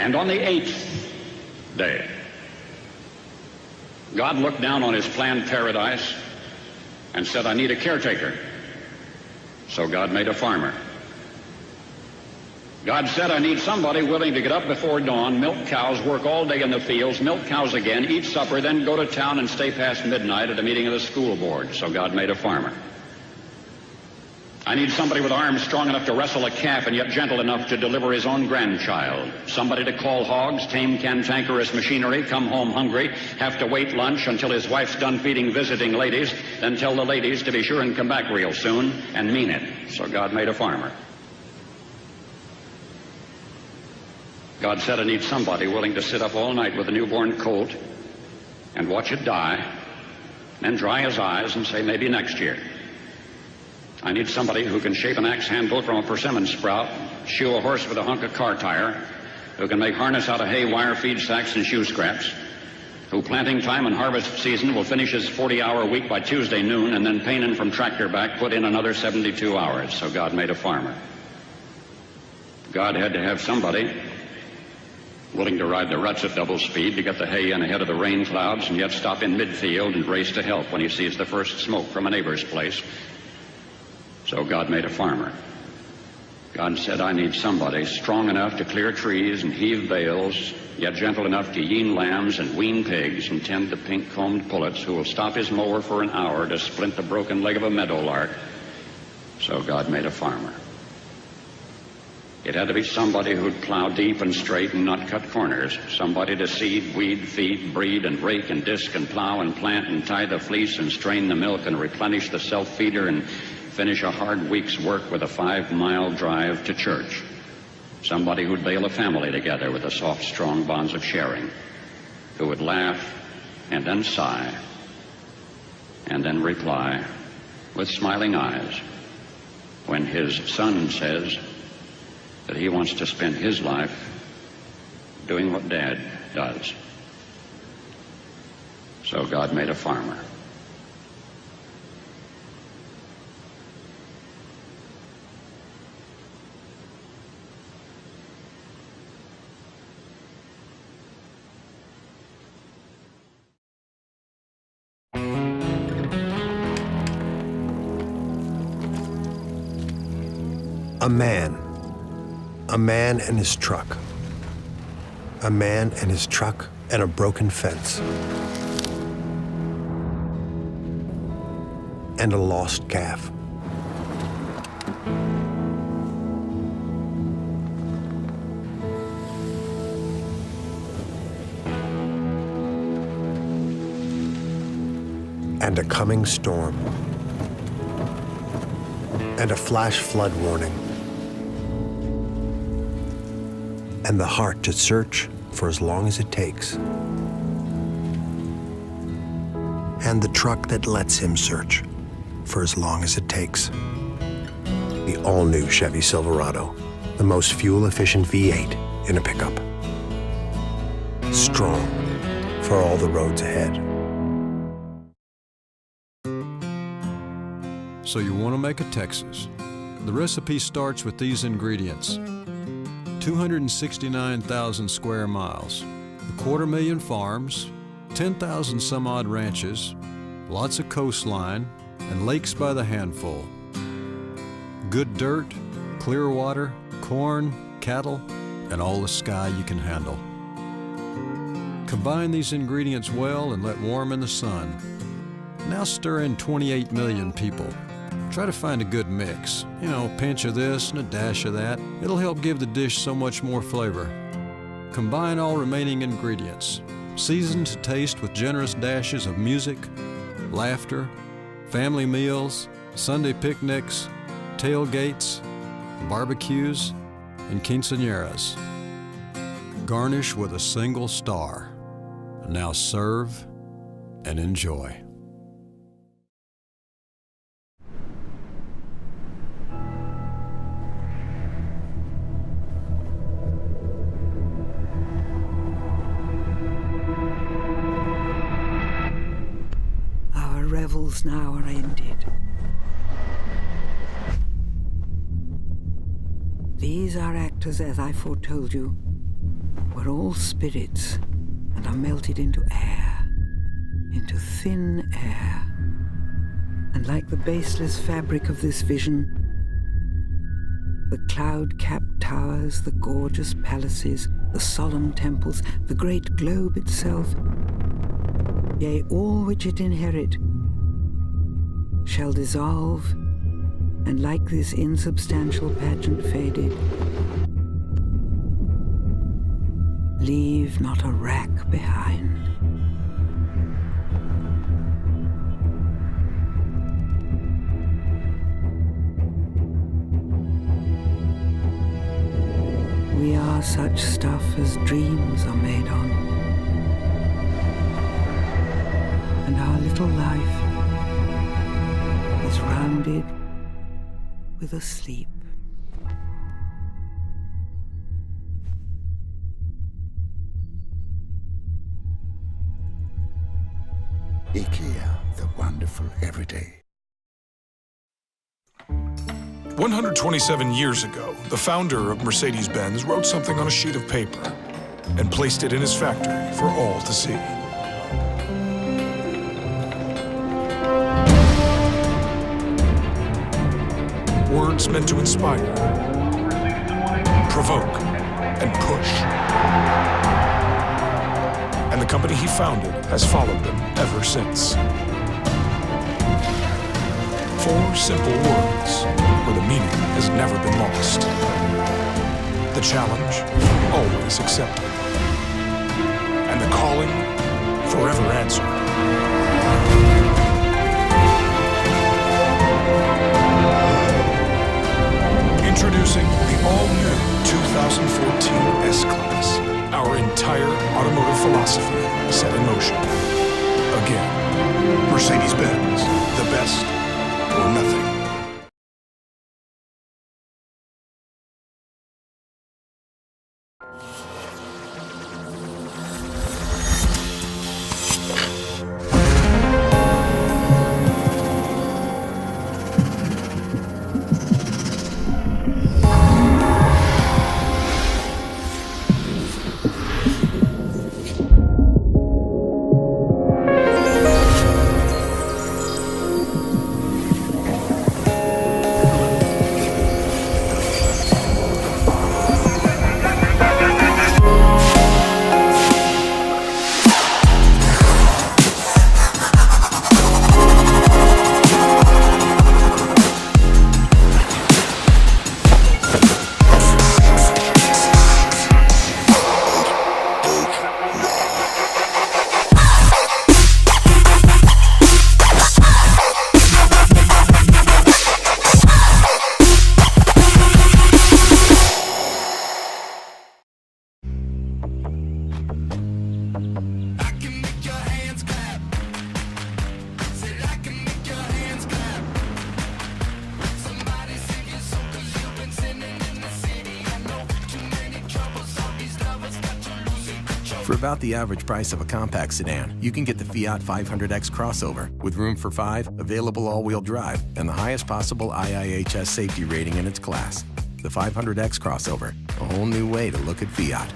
And on the 8th day, God looked down on his planned paradise and said, I need a caretaker. So God made a farmer. God said, I need somebody willing to get up before dawn, milk cows, work all day in the fields, milk cows again, eat supper, then go to town and stay past midnight at a meeting of the school board. So God made a farmer. I need somebody with arms strong enough to wrestle a calf and yet gentle enough to deliver his own grandchild. Somebody to call hogs, tame cantankerous machinery, come home hungry, have to wait lunch until his wife's done feeding visiting ladies, then tell the ladies to be sure and come back real soon and mean it. So God made a farmer. God said, I need somebody willing to sit up all night with a newborn colt and watch it die, then dry his eyes and say, maybe next year. I need somebody who can shape an axe handle from a persimmon sprout, shoe a horse with a hunk of car tire, who can make harness out of hay, wire, feed sacks, and shoe scraps, who planting time and harvest season will finish his 40-hour week by Tuesday noon, and then painin' from tractor back put in another 72 hours. So God made a farmer. God had to have somebody willing to ride the ruts at double speed to get the hay in ahead of the rain clouds and yet stop in midfield and race to help when he sees the first smoke from a neighbor's place. So God made a farmer. God said, I need somebody strong enough to clear trees and heave bales, yet gentle enough to yean lambs and wean pigs and tend the pink-combed pullets, who will stop his mower for an hour to splint the broken leg of a meadowlark. So God made a farmer. It had to be somebody who'd plow deep and straight and not cut corners. Somebody to seed, weed, feed, breed, and rake and disc and plow and plant and tie the fleece and strain the milk and replenish the self-feeder and finish a hard week's work with a 5-mile drive to church. Somebody who'd bail a family together with the soft, strong bonds of sharing, who would laugh and then sigh and then reply with smiling eyes when his son says that he wants to spend his life doing what Dad does. So God made a farmer. A man and his truck. A man and his truck and a broken fence. And a lost calf. And a coming storm. And a flash flood warning. And the heart to search for as long as it takes. And the truck that lets him search for as long as it takes. The all-new Chevy Silverado, the most fuel-efficient V8 in a pickup. Strong for all the roads ahead. So you want to make a Texas. The recipe starts with these ingredients. 269,000 square miles, 250,000 farms, 10,000 some odd ranches, lots of coastline, and lakes by the handful. Good dirt, clear water, corn, cattle, and all the sky you can handle. Combine these ingredients well and let warm in the sun. Now stir in 28 million people. Try to find a good mix. You know, a pinch of this and a dash of that. It'll help give the dish so much more flavor. Combine all remaining ingredients. Season to taste with generous dashes of music, laughter, family meals, Sunday picnics, tailgates, barbecues, and quinceañeras. Garnish with a single star. Now serve and enjoy. Revels now are ended. These are actors as I foretold you, We're all spirits and are melted into air, into thin air. And like the baseless fabric of this vision, the cloud-capped towers, the gorgeous palaces, the solemn temples, the great globe itself, yea, all which it inherit, shall dissolve, and like this insubstantial pageant faded, leave not a rack behind. We are such stuff as dreams are made on. And our little life is rounded with a sleep. IKEA, the wonderful everyday. 127 years ago, the founder of Mercedes-Benz wrote something on a sheet of paper and placed it in his factory for all to see. Words meant to inspire, provoke, and push. And the company he founded has followed them ever since. 4 simple words where the meaning has never been lost. The challenge, always accepted. And the calling, forever answered. Introducing the all-new 2014 S-Class. Our entire automotive philosophy set in motion. Again, Mercedes-Benz, the best or nothing. For about the average price of a compact sedan, you can get the Fiat 500X crossover with room for 5, available all-wheel drive, and the highest possible IIHS safety rating in its class. The 500X crossover, a whole new way to look at Fiat.